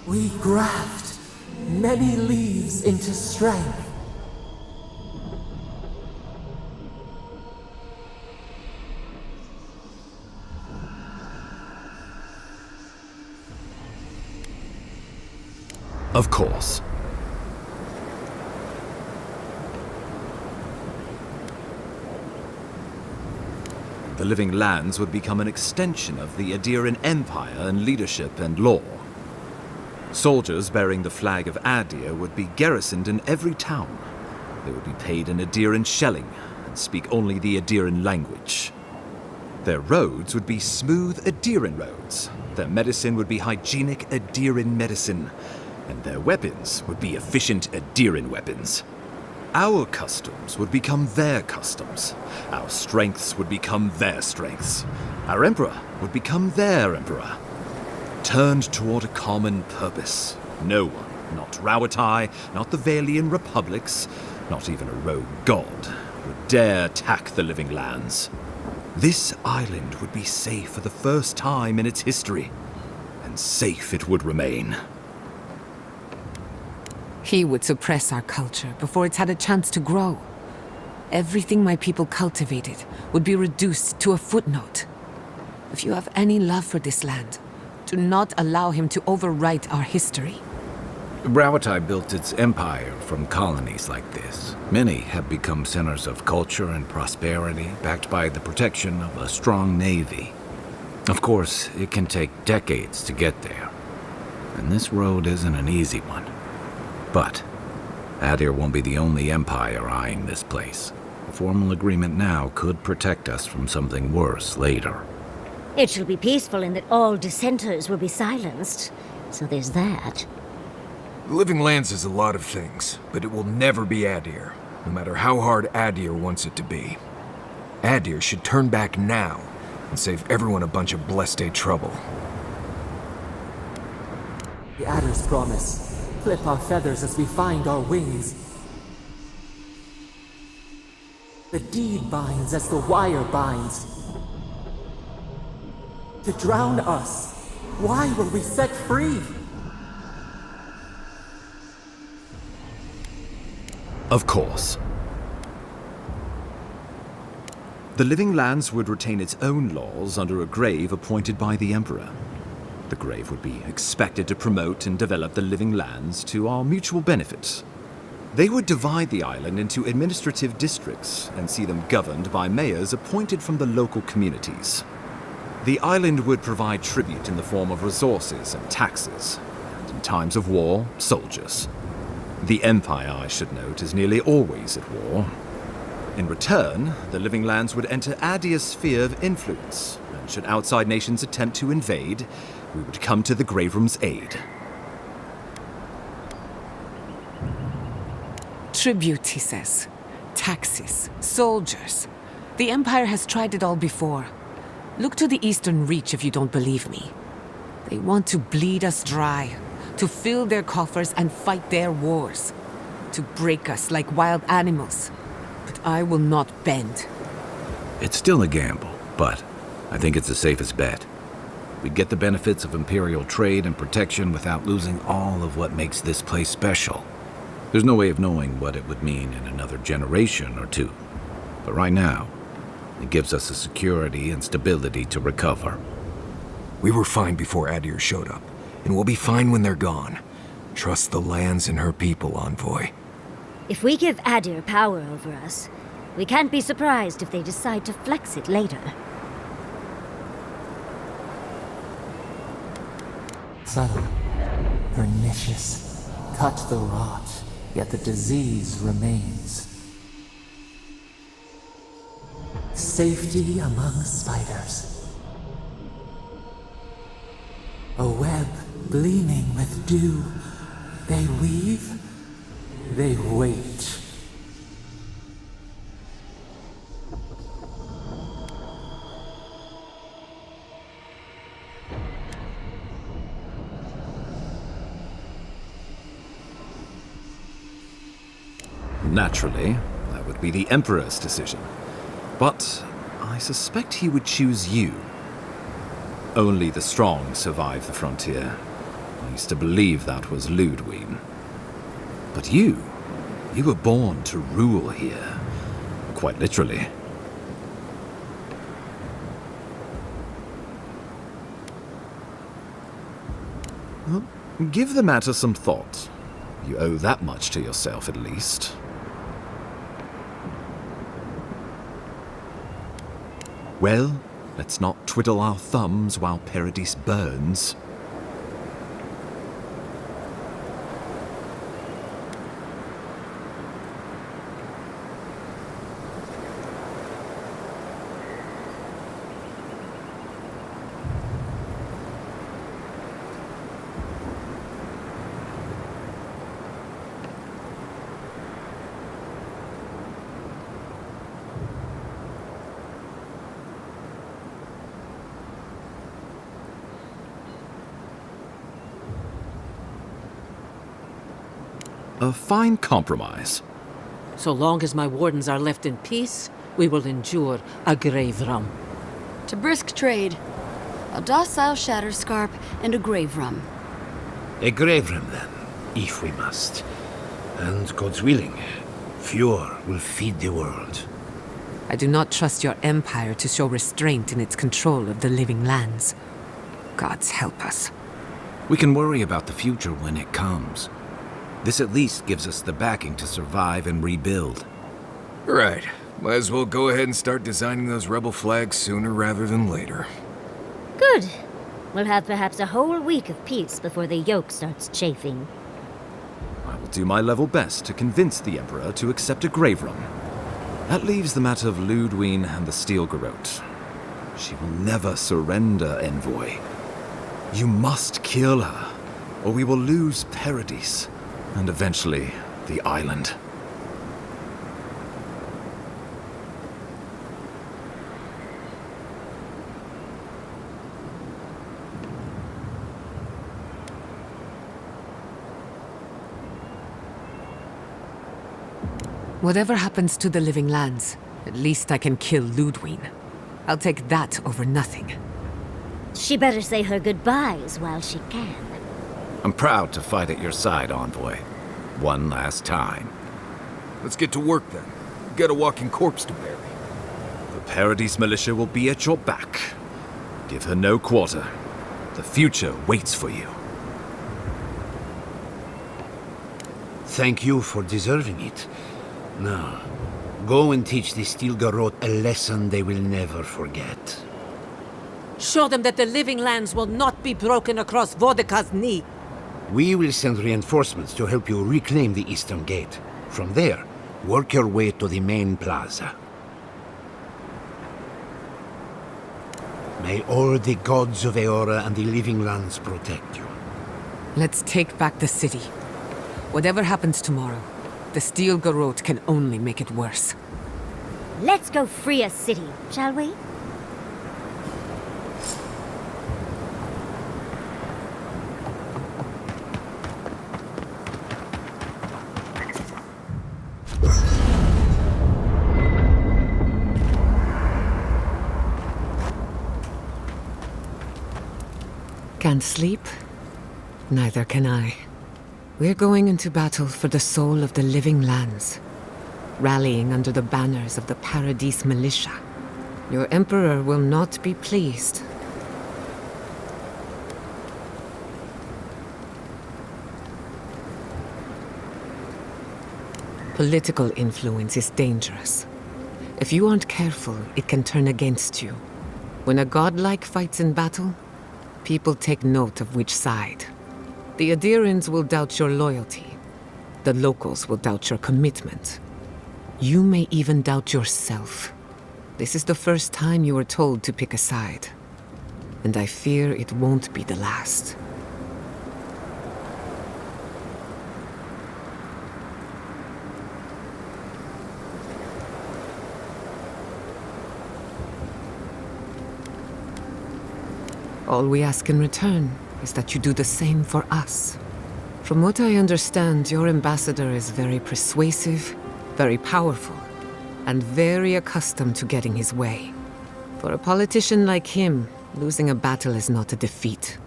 We graft many leaves into strength. Of course. The Living Lands would become an extension of the Adiran Empire in leadership and law. Soldiers bearing the flag of Adir would be garrisoned in every town. They would be paid in Adiran shelling and speak only the Adiran language. Their roads would be smooth Adiran roads. Their medicine would be hygienic Adiran medicine. And their weapons would be efficient Adiran weapons. Our customs would become their customs. Our strengths would become their strengths. Our emperor would become their emperor. Turned toward a common purpose. No one, not Rawatai, not the Valian republics, not even a rogue god, would dare tack the Living Lands. This island would be safe for the first time in its history, and safe it would remain. He would suppress our culture before it's had a chance to grow. Everything my people cultivated would be reduced to a footnote. If you have any love for this land, do not allow him to overwrite our history. Rawatai built its empire from colonies like this. Many have become centers of culture and prosperity, backed by the protection of a strong navy. Of course, it can take decades to get there. And this road isn't an easy one. But Adir won't be the only empire eyeing this place. A formal agreement now could protect us from something worse later. It shall be peaceful in that all dissenters will be silenced. So there's that. The Living Lands is a lot of things, but it will never be Adir, no matter how hard Adir wants it to be. Adir should turn back now and save everyone a bunch of blessed trouble. The Adir's promise. Flip our feathers as we find our wings. The deed binds as the wire binds. To drown us, why were we set free? Of course. The Living Lands would retain its own laws under a grave appointed by the Emperor. The grave would be expected to promote and develop the Living Lands to our mutual benefit. They would divide the island into administrative districts and see them governed by mayors appointed from the local communities. The island would provide tribute in the form of resources and taxes, and in times of war, soldiers. The Empire, I should note, is nearly always at war. In return, the Living Lands would enter Adia's sphere of influence, and should outside nations attempt to invade, we would come to the Grave Room's aid. Tribute, he says. Taxes, soldiers. The Empire has tried it all before. Look to the Eastern Reach if you don't believe me. They want to bleed us dry, to fill their coffers and fight their wars, to break us like wild animals. But I will not bend. It's still a gamble, but I think it's the safest bet. We'd get the benefits of Imperial trade and protection without losing all of what makes this place special. There's no way of knowing what it would mean in another generation or two. But right now, it gives us the security and stability to recover. We were fine before Adir showed up, and we'll be fine when they're gone. Trust the lands and her people, Envoy. If we give Adir power over us, we can't be surprised if they decide to flex it later. Subtle, pernicious, cut the rot, yet the disease remains. Safety among spiders. A web gleaming with dew. They weave, they wait. Naturally, that would be the Emperor's decision. But I suspect he would choose you. Only the strong survive the frontier. I used to believe that was Ludwig. But you were born to rule here. Quite literally. Well, give the matter some thought. You owe that much to yourself, at least. Well, let's not twiddle our thumbs while Paradise burns. A fine compromise. So long as my wardens are left in peace, we will endure a grave rum. To brisk trade. A docile Shatterscarp and a grave rum. A grave room, then, if we must. And God's willing, Fjord will feed the world. I do not trust your empire to show restraint in its control of the living lands. Gods help us. We can worry about the future when it comes. This at least gives us the backing to survive and rebuild. Right. Might as well go ahead and start designing those rebel flags sooner rather than later. Good. We'll have perhaps a whole week of peace before the yoke starts chafing. I will do my level best to convince the Emperor to accept a grave room. That leaves the matter of Ludwig and the Steel Garrote. She will never surrender, Envoy. You must kill her, or we will lose Paradise, and eventually the island. Whatever happens to the living lands, at least I can kill Ludwig. I'll take that over nothing. She better say her goodbyes while she can. I'm proud to fight at your side, Envoy. One last time. Let's get to work then. We've got a walking corpse to bury. The Paradise militia will be at your back. Give her no quarter. The future waits for you. Thank you for deserving it. Now, go and teach the Steel Garrote a lesson they will never forget. Show them that the living lands will not be broken across Vodka's knee. We will send reinforcements to help you reclaim the Eastern Gate. From there, work your way to the main plaza. May all the gods of Eora and the living lands protect you. Let's take back the city. Whatever happens tomorrow, the Steel Garrote can only make it worse. Let's go free a city, shall we? Can't sleep? Neither can I. We're going into battle for the soul of the living lands, rallying under the banners of the Paradise militia. Your Emperor will not be pleased. Political influence is dangerous. If you aren't careful, it can turn against you. When a godlike fights in battle, people take note of which side. The Adirans will doubt your loyalty. The locals will doubt your commitment. You may even doubt yourself. This is the first time you were told to pick a side. And I fear it won't be the last. All we ask in return is that you do the same for us. From what I understand, your ambassador is very persuasive, very powerful, and very accustomed to getting his way. For a politician like him, losing a battle is not a defeat.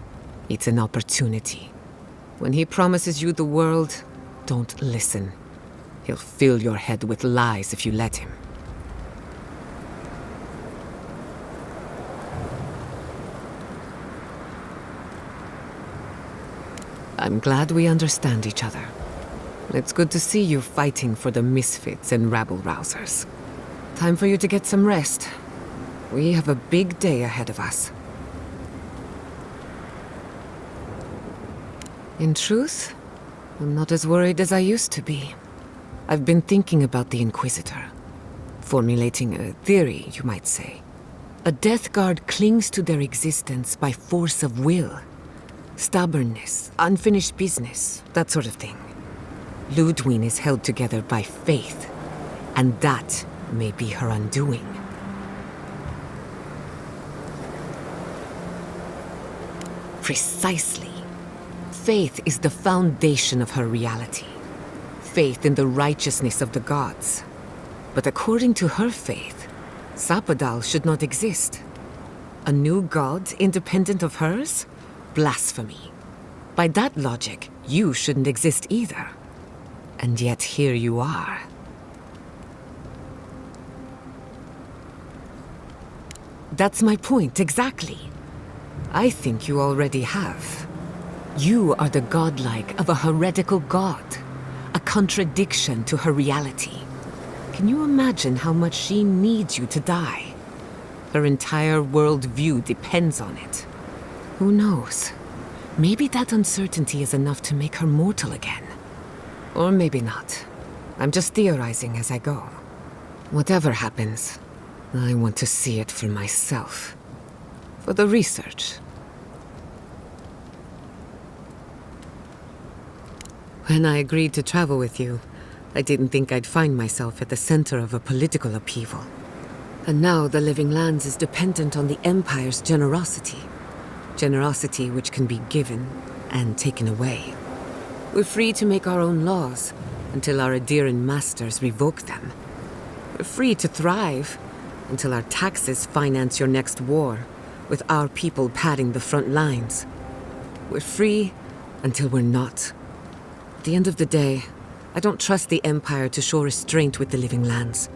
It's an opportunity. When he promises you the world, don't listen. He'll fill your head with lies if you let him. I'm glad we understand each other. It's good to see you fighting for the misfits and rabble-rousers. Time for you to get some rest. We have a big day ahead of us. In truth, I'm not as worried as I used to be. I've been thinking about the Inquisitor. Formulating a theory, you might say. A Death Guard clings to their existence by force of will. Stubbornness, unfinished business, that sort of thing. Ludwig is held together by faith, and that may be her undoing. Precisely. Faith is the foundation of her reality. Faith in the righteousness of the gods. But according to her faith, Sapadal should not exist. A new god independent of hers? Blasphemy. By that logic, you shouldn't exist either. And yet here you are. That's my point, exactly. I think you already have. You are the godlike of a heretical god, a contradiction to her reality. Can you imagine how much she needs you to die? Her entire worldview depends on it. Who knows? Maybe that uncertainty is enough to make her mortal again. Or maybe not. I'm just theorizing as I go. Whatever happens, I want to see it for myself. For the research. When I agreed to travel with you, I didn't think I'd find myself at the center of a political upheaval. And now the Living Lands is dependent on the Empire's generosity. Generosity which can be given and taken away. We're free to make our own laws until our Adiran masters revoke them. We're free to thrive until our taxes finance your next war, with our people padding the front lines. We're free until we're not. At the end of the day, I don't trust the Empire to show restraint with the living lands.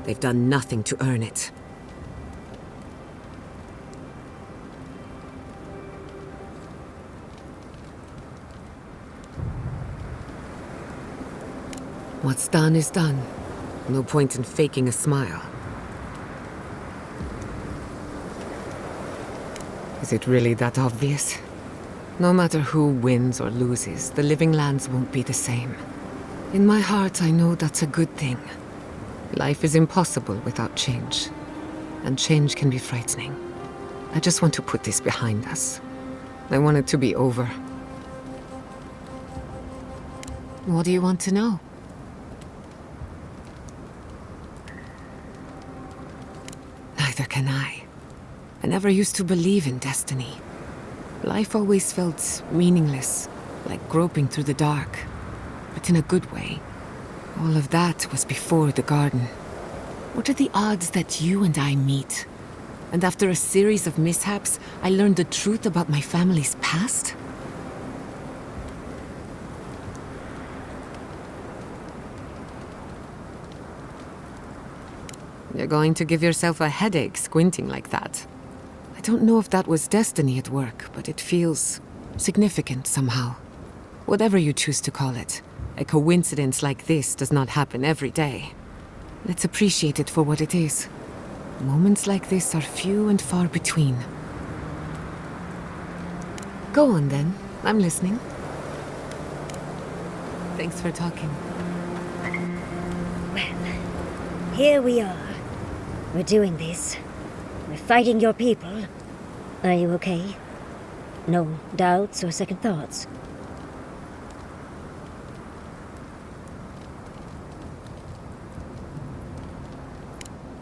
They've done nothing to earn it. What's done is done. No point in faking a smile. Is it really that obvious? No matter who wins or loses, the living lands won't be the same. In my heart, I know that's a good thing. Life is impossible without change, and change can be frightening. I just want to put this behind us. I want it to be over. What do you want to know? Neither can I. I never used to believe in destiny. Life always felt meaningless, like groping through the dark, but in a good way. All of that was before the garden. What are the odds that you and I meet? And after a series of mishaps, I learned the truth about my family's past? You're going to give yourself a headache squinting like that. I don't know if that was destiny at work, but it feels significant somehow. Whatever you choose to call it, a coincidence like this does not happen every day. Let's appreciate it for what it is. Moments like this are few and far between. Go on then. I'm listening. Thanks for talking. Well, here we are. We're doing this. We're fighting your people. Are you okay? No doubts or second thoughts?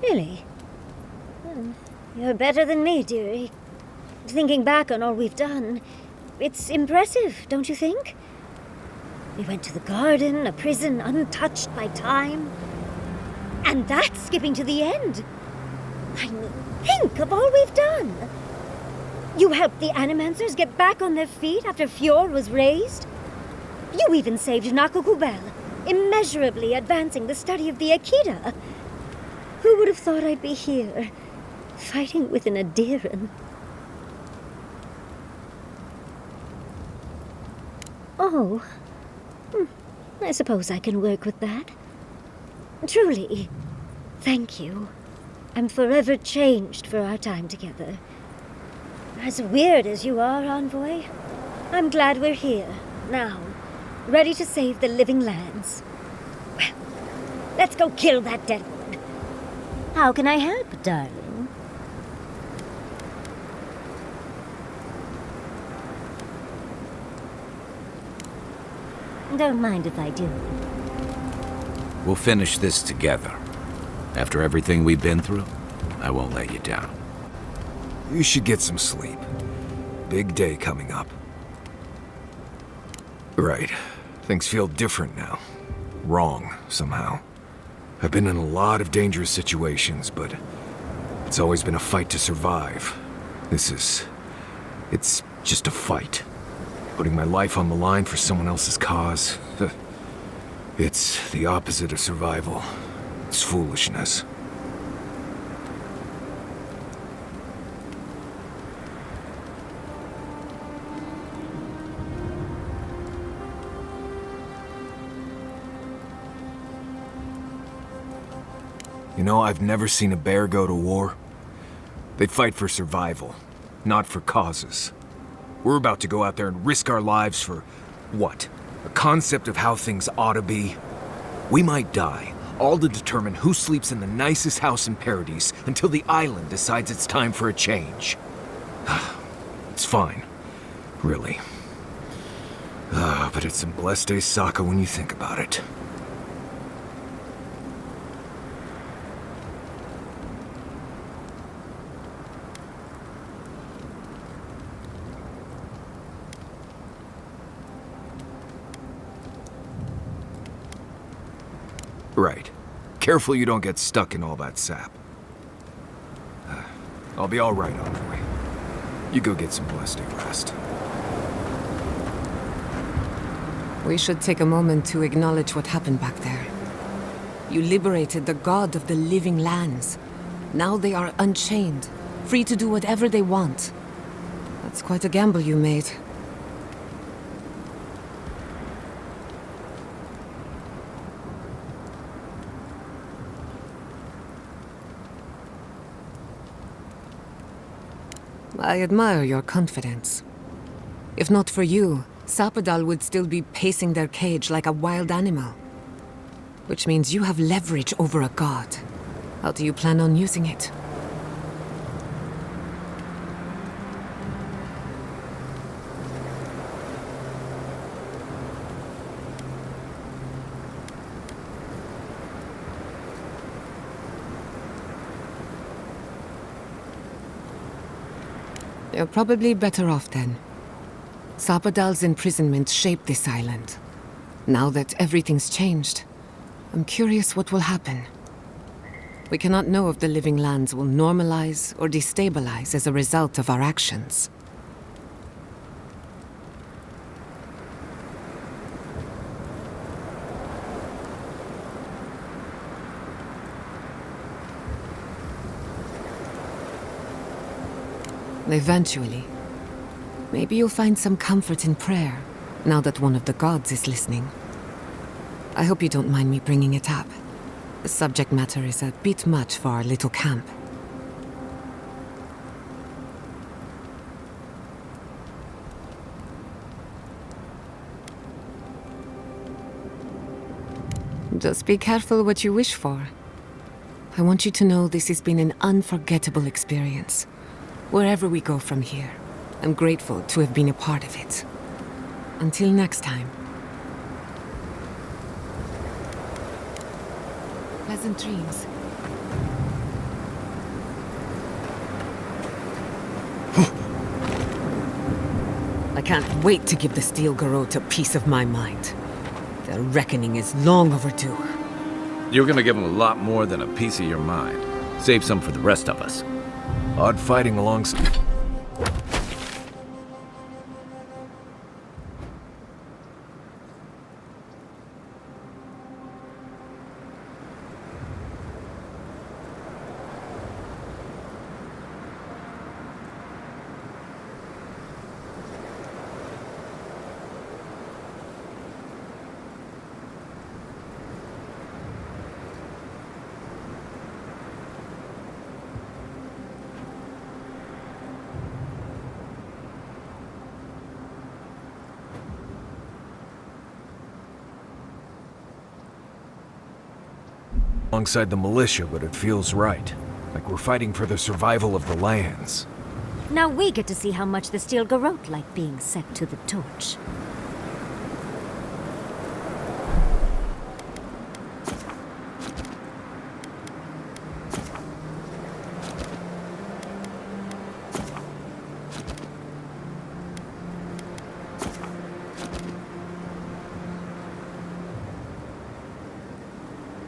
Really? You're better than me, dearie. Thinking back on all we've done, it's impressive, don't you think? We went to the garden, a prison untouched by time. And that's skipping to the end. I mean, think of all we've done. You helped the Animancers get back on their feet after Fjord was raised. You even saved Nakukubel, immeasurably advancing the study of the Akita. Who would have thought I'd be here, fighting with an Adiran? Oh, I suppose I can work with that. Truly, thank you. I'm forever changed for our time together. As weird as you are, Envoy, I'm glad we're here, now, ready to save the living lands. Well, let's go kill that deadwood. How can I help, darling? Don't mind if I do. We'll finish this together. After everything we've been through, I won't let you down. You should get some sleep. Big day coming up. Right. Things feel different now. Wrong, somehow. I've been in a lot of dangerous situations, but it's always been a fight to survive. It's just a fight. Putting my life on the line for someone else's cause. It's the opposite of survival. It's foolishness. You know, I've never seen a bear go to war. They fight for survival, not for causes. We're about to go out there and risk our lives for what? A concept of how things ought to be? We might die, all to determine who sleeps in the nicest house in Paradise until the island decides it's time for a change. It's fine, really. But it's some blessed day Sokka when you think about it. Right. Careful you don't get stuck in all that sap. I'll be all right, Envoy. You go get some blessed day rest. We should take a moment to acknowledge what happened back there. You liberated the god of the living lands. Now they are unchained, free to do whatever they want. That's quite a gamble you made. I admire your confidence. If not for you, Sapadal would still be pacing their cage like a wild animal. Which means you have leverage over a god. How do you plan on using it? You're probably better off then. Sapadal's imprisonment shaped this island. Now that everything's changed, I'm curious what will happen. We cannot know if the living lands will normalize or destabilize as a result of our actions. Eventually. Maybe you'll find some comfort in prayer, now that one of the gods is listening. I hope you don't mind me bringing it up. The subject matter is a bit much for our little camp. Just be careful what you wish for. I want you to know this has been an unforgettable experience. Wherever we go from here, I'm grateful to have been a part of it. Until next time. Pleasant dreams. I can't wait to give the Steel Garrote a piece of my mind. Their reckoning is long overdue. You're gonna give them a lot more than a piece of your mind. Save some for the rest of us. Odd fighting alongside... alongside the militia, but it feels right. Like we're fighting for the survival of the lands. Now we get to see how much the Steel Garrote like being set to the torch.